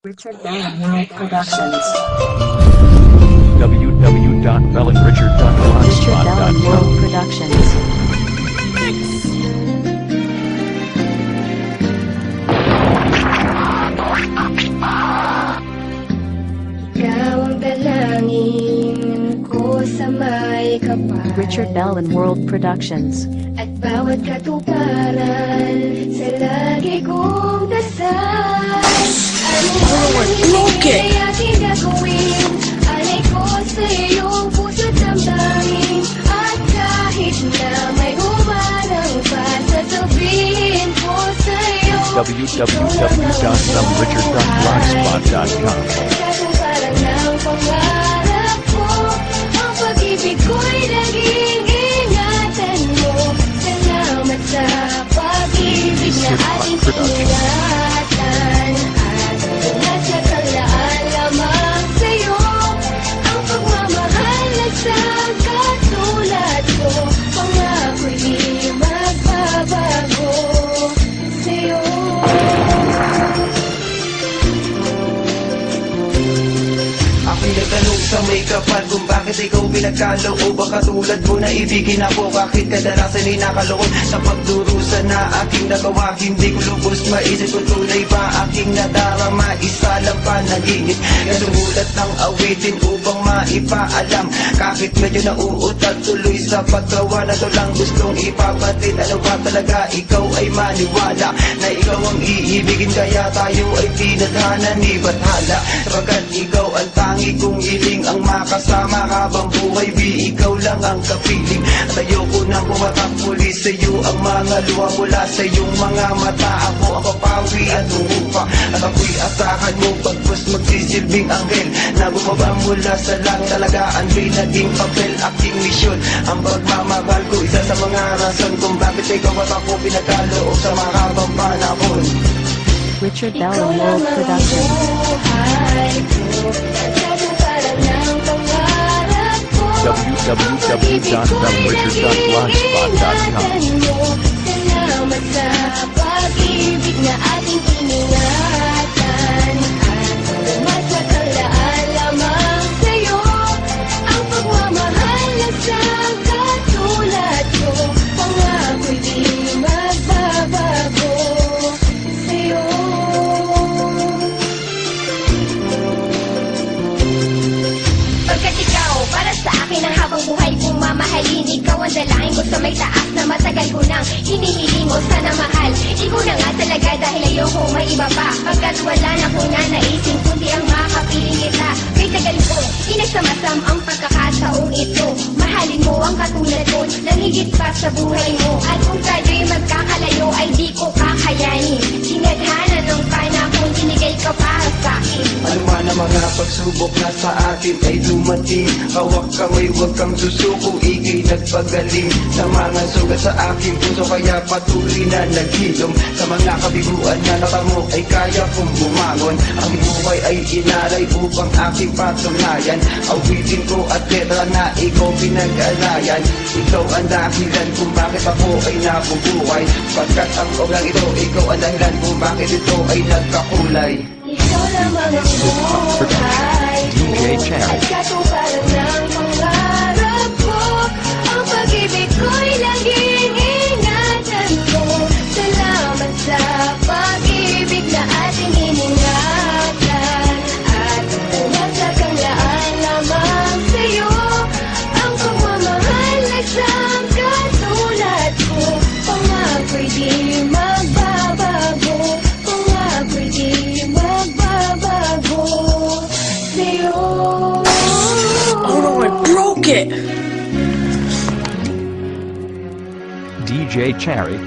Richard Bell World Productions. Richard Bell World www.bellenrichard.blogspot.com. Productions. Ikaw ang dalangin ko sa may kapal. Richard Bell World Productions. At bawat katuparan sa lagi kong dasal. Ano man ay aking gagawin, alay ko sa iyong puso't damdamin. At kahit na may humarang pa, sasabihin ko sa'yo, www.bellenrichard.blogspot.com. Parang ng pangarap ko, ang pag-ibig ko'y naging ingatan mo. Salamat sa pag-ibig na ating sinulatan. At nasa talaan lamang sa'yo, ang pagmamahal na sa katulad ko. Pangako'y di magbabago sa'yo. Ako'y nagtanong sa may kapal kung bakit ikaw pinagkaloob. Baka tulad mo na ibigin ako, bakit kadalasan ay nakaloob sa pagdurusa na aking nagawa. Hindi ko lubos maisip kung tunay ba aking nadarama. Isa lang panaginip, nalumulat ng awitin upang maipaalam. Kahit medyo nauutat tuloy sa paggawa na to lang gustong ipapatid. Ano ba talaga ikaw ay maniwala na ikaw ang iibigin, kaya tayo ay tinadhana ni Bathala. Sapagkat ikaw ang tangi kong hiling, ang makasama habang buhay, di ikaw lang ang kapiling. At ayoko nang pumatak muli sa iyo ang mga luha mula sa iyong mga mata. Ako ang papawi at umupa, at ako'y asahan mo pagpus magsisilbing anghel na bumaba mula sa langit. Talagaan ko'y naging papel, aking misyon ang pagmamahal ko. Isa sa mga rason kung bakit ikaw at ako pinagkaloob sa mahabang panahon. Richard Bell World Productions. www.bellenrichard.blogspot.com. Salamat sa pag-ibig na ating iningatan. At masakalaan lamang sa'yo ang pagmamahal na sa katulad ko. Pangako'y di magbabago sa'yo. Pagkat ikaw, para sa akin ang habang buhay kong mamahalin. Ikaw ang dalangin ko sa may taas na matagal ko nang hinihiling o sana mahal. Ikaw na nga talaga dahil ayoko may iba pa. Pagkat wala na ko na naising kundi ang makapiling kita. Kay tagal ko, inagsamasam ang pagkakataong ito. Mahalin mo ang katulad ko, nang higit pa sa buhay mo. At kung tayo'y magkakalayo ay di ko kakayanin. Sinadhana ng panahon, binigay ka para sa akin. Ano man ang mga pagsubok na sa atin ay dumating. Hawak kamay, huwag kang susuko, ikay nagpagaling sa mga sugat sa aking puso. Kaya patuloy na naghilom sa mga kabiguan na nakamo ay kaya kong bumangon. Ang buhay ay inaray upang aking patunayan. Awitin ko at letra na ikaw pinag-alayan. Ikaw ang dahilan kung bakit ako ay nabubuhay. Pagkat ang obrang ito, ikaw ang dahilan kung bakit ito ay nagkakulay. Ikaw lamang ang buhay ko at katuparan ng pangarap ko. Ang pag-ibig ko'y laging ingatan mo. Salamat sa pag-ibig na ating iningatan. At nasa kanglaan lamang sa'yo ang pagmamahal na siyang katulad ko. Pangako'y di magbabago, pangako'y di magbabago sa'yo. Oh no, I broke it! DJ Cherry